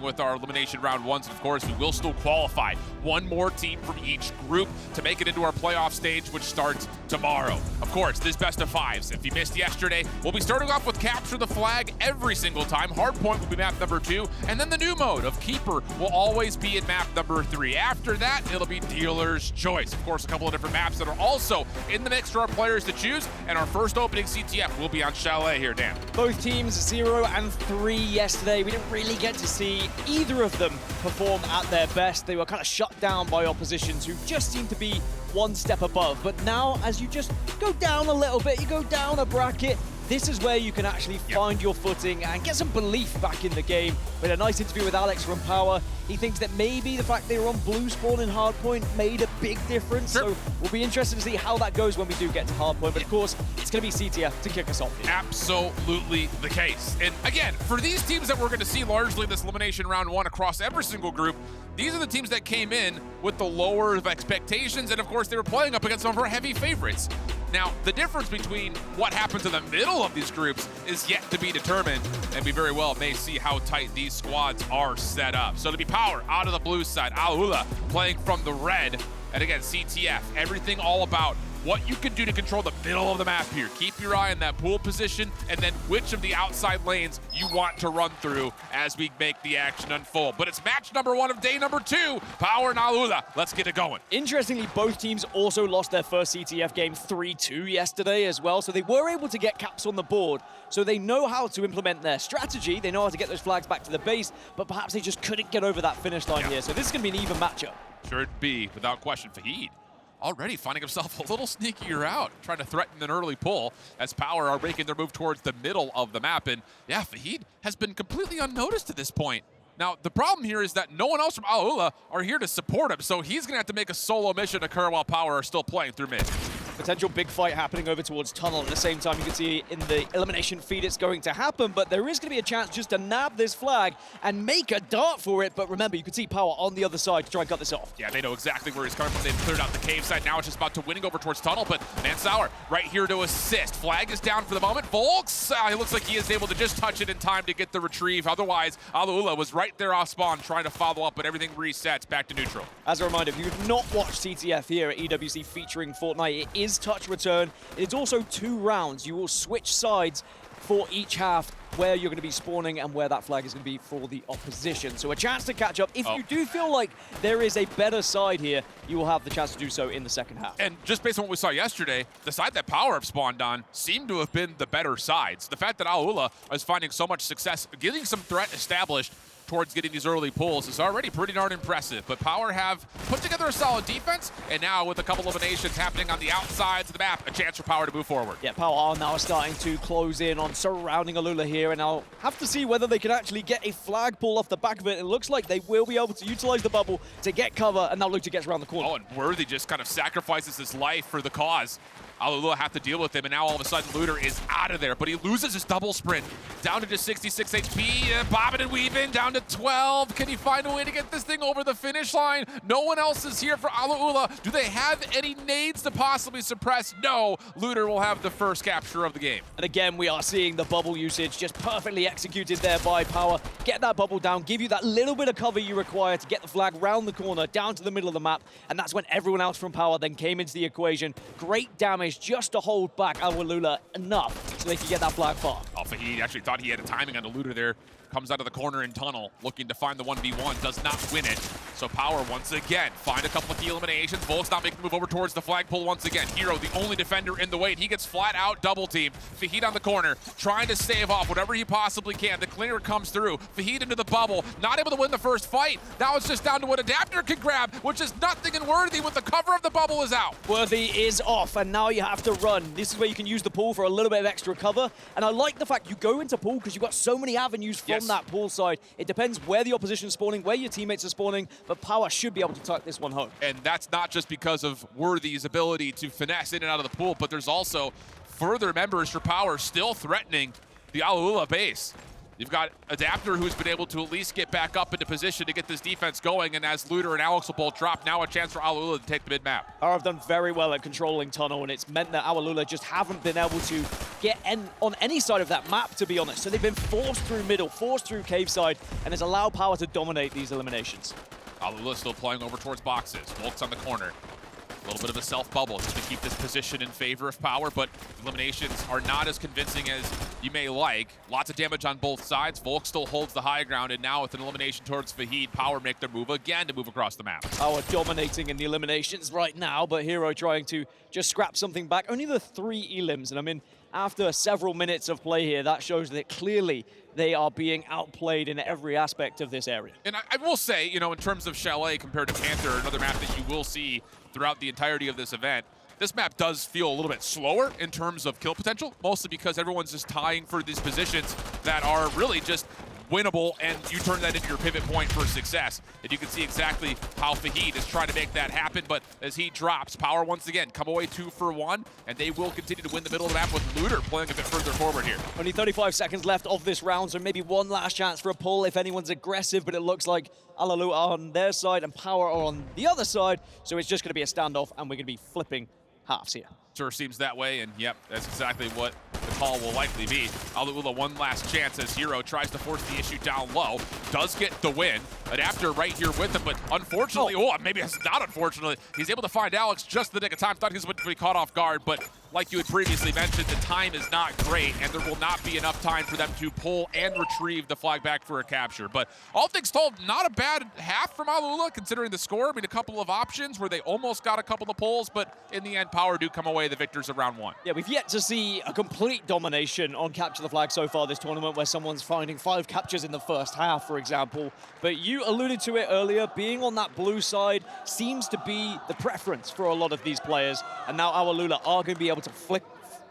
with our elimination round ones. And of course, we will still qualify one more team from each group to make it into our playoff stage, which starts tomorrow. Of course, this best of fives. If you missed yesterday, we'll be starting off with capture the flag every single time. Hardpoint will be map number 2, and then the new mode of keeper will always be in map number 3. After that, it'll be dealer's choice. Of course, a couple of different maps that are also in the mix for our players to choose, and our first opening CTF will be on Chalet here, Dan. Both teams 0 and 3 yesterday. We didn't really get to see either of them perform at their best. They were kind of shut down by oppositions who just seemed to be one step above. But now, as you just go down a little bit, you go down a bracket, this is where you can actually find your footing and get some belief back in the game. We had a nice interview with Alex from Power. He thinks that maybe the fact they were on blue spawn in Hardpoint made a big difference. Sure. So we'll be interested to see how that goes when we do get to Hardpoint. But of course, it's going to be CTF to kick us off here. Absolutely the case. And again, for these teams that we're going to see largely this elimination round 1 across every single group, these are the teams that came in with the lower of expectations. And of course, they were playing up against some of our heavy favorites. Now, the difference between what happens in the middle of these groups is yet to be determined, and we very well may see how tight these squads are set up. So to be Power out of the blue side, ULA playing from the red, and again, CTF, everything all about what you can do to control the middle of the map here. Keep your eye on that pool position, and then which of the outside lanes you want to run through as we make the action unfold. But it's match number 1 of day number 2, Power and ULA. Let's get it going. Interestingly, both teams also lost their first CTF game 3-2 yesterday as well, so they were able to get caps on the board. So they know how to implement their strategy, they know how to get those flags back to the base, but perhaps they just couldn't get over that finish line here. So this is going to be an even matchup. Sure it'd be, without question. Fahid already finding himself a little sneakier out, trying to threaten an early pull as Power are making their move towards the middle of the map. And yeah, Fahid has been completely unnoticed to this point. Now, the problem here is that no one else from ULA are here to support him, so he's gonna have to make a solo mission occur while Power are still playing through mid. Potential big fight happening over towards Tunnel. At the same time, you can see in the elimination feed it's going to happen, but there is going to be a chance just to nab this flag and make a dart for it. But remember, you can see Power on the other side to try and cut this off. Yeah, they know exactly where he's coming from. They've cleared out the cave side. Now it's just about to winning over towards Tunnel, but Mansour right here to assist. Flag is down for the moment. Volks, he looks like he is able to just touch it in time to get the retrieve. Otherwise, ULA was right there off spawn trying to follow up, but everything resets back to neutral. As a reminder, if you have not watched CTF here at EWC featuring Fortnite, it is touch return. It is also 2 rounds. You will switch sides for each half where you're going to be spawning and where that flag is going to be for the opposition. So a chance to catch up. If you do feel like there is a better side here, you will have the chance to do so in the second half. And just based on what we saw yesterday, the side that Power have spawned on seemed to have been the better sides. The fact that ULA is finding so much success, getting some threat established towards getting these early pulls is already pretty darn impressive. But Power have put together a solid defense, and now with a couple eliminations happening on the outsides of the map, a chance for Power to move forward. Yeah, Power are now starting to close in on surrounding ULA here, and I'll have to see whether they can actually get a flag pull off the back of it. It looks like they will be able to utilize the bubble to get cover, and now Luta gets around the corner. Oh, and Worthy just kind of sacrifices his life for the cause. ULA have to deal with him, and now all of a sudden Looter is out of there, but he loses his double sprint. Down to just 66 HP, bobbing and weaving, down to 12. Can he find a way to get this thing over the finish line? No one else is here for ULA. Do they have any nades to possibly suppress? No. Looter will have the first capture of the game. And again, we are seeing the bubble usage just perfectly executed there by Power. Get that bubble down, give you that little bit of cover you require to get the flag round the corner, down to the middle of the map, and that's when everyone else from Power then came into the equation. Great damage just to hold back ULA enough so they can get that flag far. Oh, he actually thought he had a timing on the Looter there. Comes out of the corner in Tunnel, looking to find the 1v1, does not win it. So Power once again, find a couple of key eliminations. Volk's not making the move over towards the flagpole once again. Hero, the only defender in the way, and he gets flat out double teamed. Fahid on the corner, trying to save off whatever he possibly can. The cleaner comes through. Fahid into the bubble, not able to win the first fight. Now it's just down to what Adapter can grab, which is nothing and Worthy with the cover of the bubble is out. Worthy is off, and now you have to run. This is where you can use the pool for a little bit of extra cover. And I like the fact you go into pool because you've got so many avenues from that pool side. It depends where the opposition is spawning, where your teammates are spawning, but Power should be able to tuck this one home. And that's not just because of Worthy's ability to finesse in and out of the pool, but there's also further members for Power still threatening the ULA base. You've got Adapter, who's been able to at least get back up into position to get this defense going, and as Looter and Alex will both drop, now a chance for ULA to take the mid-map. Power have done very well at controlling Tunnel, and it's meant that ULA just haven't been able to get on any side of that map, to be honest. So they've been forced through middle, forced through cave side, and has allowed Power to dominate these eliminations. Alula still playing over towards boxes. Volk's on the corner. A little bit of a self-bubble just to keep this position in favor of Power, but eliminations are not as convincing as you may like. Lots of damage on both sides. Volk still holds the high ground, and now with an elimination towards Fahid, Power make their move again to move across the map. Power dominating in the eliminations right now, but Hero trying to just scrap something back. Only the 3 elims, and I mean, after several minutes of play here, that shows that clearly they are being outplayed in every aspect of this area. And I will say, you know, in terms of Chalet compared to Panther, another map that you will see throughout the entirety of this event, this map does feel a little bit slower in terms of kill potential, mostly because everyone's just tying for these positions that are really just winnable, and you turn that into your pivot point for success. And you can see exactly how Fahid is trying to make that happen, but as he drops, Power once again come away 2 for 1, and they will continue to win the middle of the map with Looter playing a bit further forward here. Only 35 seconds left of this round, so maybe one last chance for a pull if anyone's aggressive, but it looks like Alalu are on their side and Power are on the other side, so it's just going to be a standoff, and we're going to be flipping halves here. Sure seems that way, and yep, that's exactly what the call will likely be. Alula one last chance as Hero tries to force the issue down low, does get the win. Adapter right here with him, but unfortunately, maybe it's not unfortunately, he's able to find Alex just in the nick of time. Thought he was going to be caught off guard, but like you had previously mentioned, the time is not great, and there will not be enough time for them to pull and retrieve the flag back for a capture. But all things told, not a bad half from Alula, considering the score. I mean, a couple of options where they almost got a couple of pulls, but in the end, Power do come away the victors of round 1. Yeah, we've yet to see a complete domination on Capture the Flag so far this tournament, where someone's finding 5 captures in the first half, for example. But you alluded to it earlier, being on that blue side seems to be the preference for a lot of these players, and now our Alula are going to be able to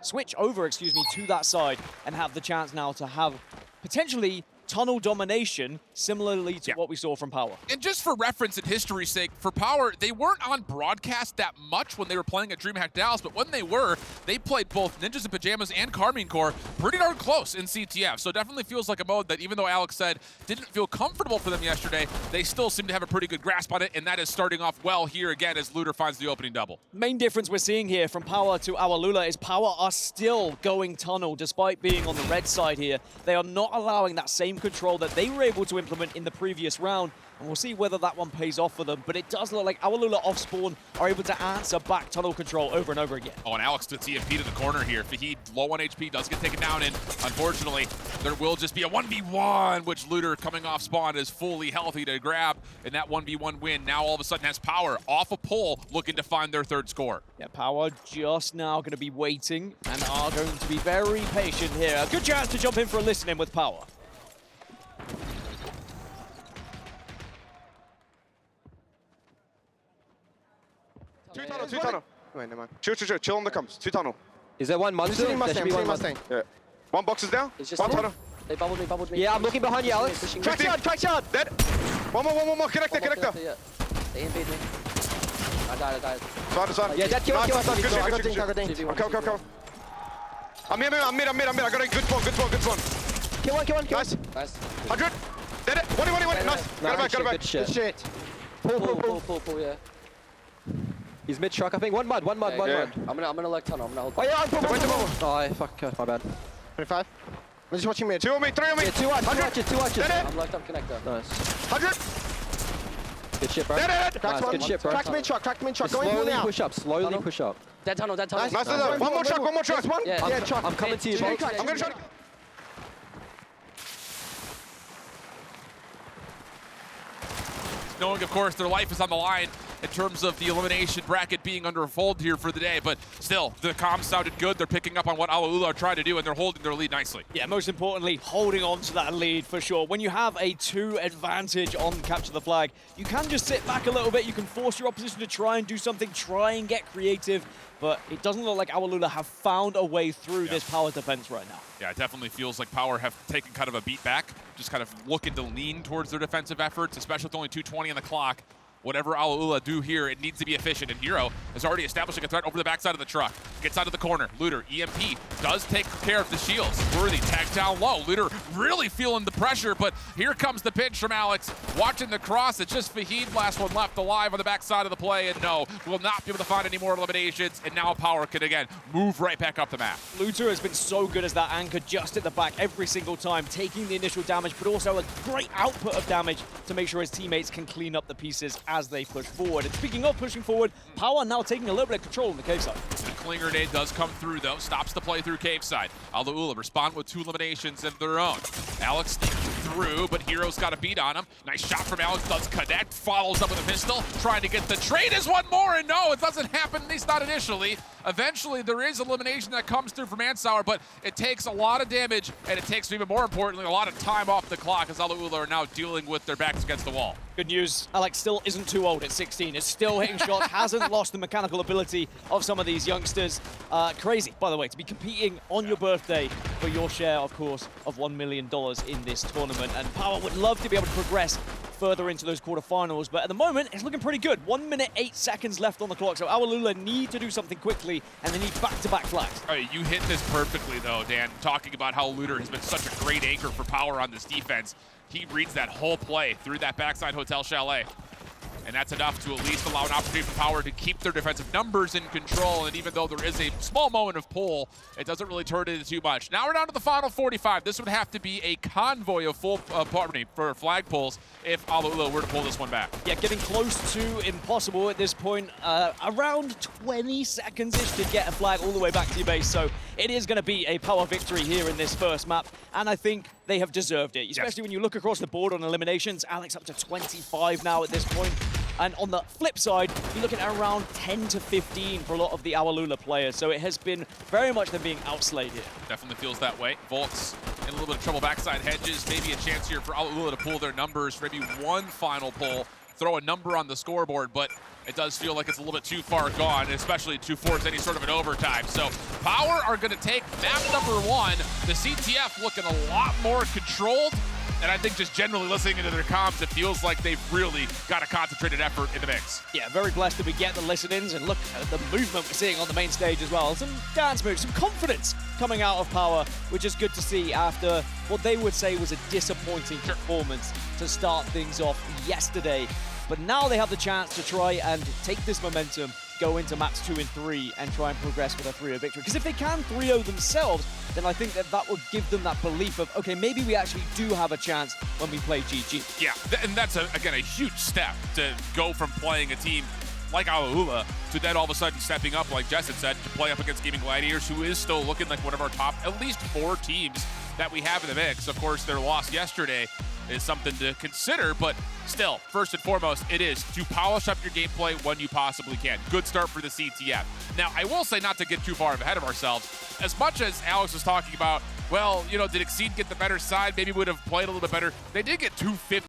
switch over, to that side and have the chance now to have potentially tunnel domination, similarly to what we saw from Power. And just for reference and history's sake, for Power, they weren't on broadcast that much when they were playing at DreamHack Dallas, but when they were, they played both Ninjas in Pajamas and Carmine Corps pretty darn close in CTF. So it definitely feels like a mode that, even though Alex said didn't feel comfortable for them yesterday, they still seem to have a pretty good grasp on it, and that is starting off well here again as Looter finds the opening double. Main difference we're seeing here from Power to our Lula is Power are still going tunnel despite being on the red side here. They are not allowing that same control that they were able to implement in the previous round, and we'll see whether that one pays off for them. But it does look like our Lula off spawn are able to answer back tunnel control over and over again. Oh, and Alex to TMP to the corner here. Fahid, low on HP, does get taken down, and unfortunately, there will just be a 1v1, which Looter coming off spawn is fully healthy to grab, and that 1v1 win now all of a sudden has Power off a pull, looking to find their 3rd score. Yeah, Power just now going to be waiting and are going to be very patient here. A good chance to jump in for a listen-in with Power. Two tunnel. Wait, never mind. Chill on the comms. 2 tunnel. Is there one monster? There should be one Mustang. Yeah. 1 box is down. One tunnel. They bubbled me. Yeah, I'm looking behind you, Alex. Crack shot! Dead. One more. Connector. Yeah. They invade me. I died. Side. Yeah, dead. Kill. Good Okay. I'm mid. I got a good spawn. Kill one. Nice. 100. Dead. 1. Nice. Got it back. Good shit. Pull, yeah. He's mid truck, I think. One mud. Yeah. I'm gonna leg tunnel. I'm gonna hold. Oh yeah, Oh, fuck. My bad. 25. I'm just watching mid. 2 on me. 3 on me. Yeah, two arches. I'm locked up connector. Nice. 100. Good shit, bro. Dead. Nice, good shit, bro. Cracked mid truck. Slowly push up. Dead tunnel. Nice. One more truck. Yeah, truck. I'm coming to you, Bolt. I'm gonna try to... Knowing, of course, their life is on the line in terms of the elimination bracket being underfold here for the day, but still, the comms sounded good. They're picking up on what Alula are trying to do, and they're holding their lead nicely. Yeah, most importantly, holding on to that lead for sure. When you have a 2 advantage on Capture the Flag, you can just sit back a little bit. You can force your opposition to try and do something, try and get creative, but it doesn't look like our Lula have found a way through this Power defense right now. Yeah, it definitely feels like Power have taken kind of a beat back, just kind of looking to lean towards their defensive efforts, especially with only 2:20 on the clock. Whatever Alula do here, it needs to be efficient, and Hero is already establishing a threat over the backside of the truck. gets out of the corner. Looter, EMP, does take care of the shields. Worthy tagged down low. Looter really feeling the pressure, but here comes the pinch from Alex. Watching the cross, it's just Fahid, last one left alive on the backside of the play, and no, will not be able to find any more eliminations, and now Power can again move right back up the map. Looter has been so good as that anchor just at the back every single time, taking the initial damage, but also a great output of damage to make sure his teammates can clean up the pieces as they push forward. And speaking of pushing forward, Power now taking a little bit of control on the cave side. The Cling Grenade does come through, though. Stops the play through cave side. Although ULA respond with 2 eliminations of their own. Alex through, but Hero's got a beat on him. Nice shot from Alex, does connect, follows up with a pistol, trying to get the trade. Is one more, and no, it doesn't happen, at least not initially. Eventually, there is elimination that comes through from Ansauer, but it takes a lot of damage, and it takes, even more importantly, a lot of time off the clock, as all the ULA are now dealing with their backs against the wall. Good news, Alex still isn't too old at 16. Is still hitting shots, hasn't lost the mechanical ability of some of these youngsters. Crazy, by the way, to be competing on your birthday for your share, of course, of $1 million in this tournament. And Power would love to be able to progress further into those quarterfinals, but at the moment, it's looking pretty good. 1 minute, 8 seconds left on the clock, so our ULA need to do something quickly, and they need back-to-back flags. All right, you hit this perfectly, though, Dan, talking about how Looter has been such a great anchor for Power on this defense. He reads that whole play through that backside Hotel Chalet. And that's enough to at least allow an opportunity for Power to keep their defensive numbers in control. And even though there is a small moment of pull, it doesn't really turn into too much. Now we're down to the final 45. This would have to be a convoy of full for flag pulls if ULA were to pull this one back. Yeah, getting close to impossible at this point. Around 20 seconds-ish to get a flag all the way back to your base. So it is going to be a Power victory here in this first map. And I think they have deserved it, especially when you look across the board on eliminations. Alex up to 25 now at this point. And on the flip side, you're looking at around 10 to 15 for a lot of the ULA players. So it has been very much them being outslayed here. Definitely feels that way. Volks in a little bit of trouble backside hedges. Maybe a chance here for ULA to pull their numbers for maybe one final pull, throw a number on the scoreboard, but it does feel like it's a little bit too far gone, especially towards any sort of an overtime. So Power are going to take map number 1. The CTF looking a lot more controlled. And I think just generally listening into their comms, it feels like they've really got a concentrated effort in the mix. Yeah, very blessed that we get the listen-ins, and look at the movement we're seeing on the main stage as well. Some dance moves, some confidence coming out of Power, which is good to see after what they would say was a disappointing performance to start things off yesterday. But now they have the chance to try and take this momentum, go into maps 2 and 3 and try and progress with a 3-0 victory. Because if they can 3-0 themselves, then I think that would give them that belief of, okay, maybe we actually do have a chance when we play GG. Yeah, and that's, again, a huge step to go from playing a team like ULA to then all of a sudden stepping up, like Jess had said, to play up against Gaming Gladiators, who is still looking like one of our top, at least 4 teams that we have in the mix. Of course, their loss yesterday is something to consider, but still, first and foremost, it is to polish up your gameplay when you possibly can. Good start for the CTF. Now, I will say, not to get too far ahead of ourselves, as much as Alex was talking about, well, you know, did Exceed get the better side? Maybe would have played a little bit better. They did get 250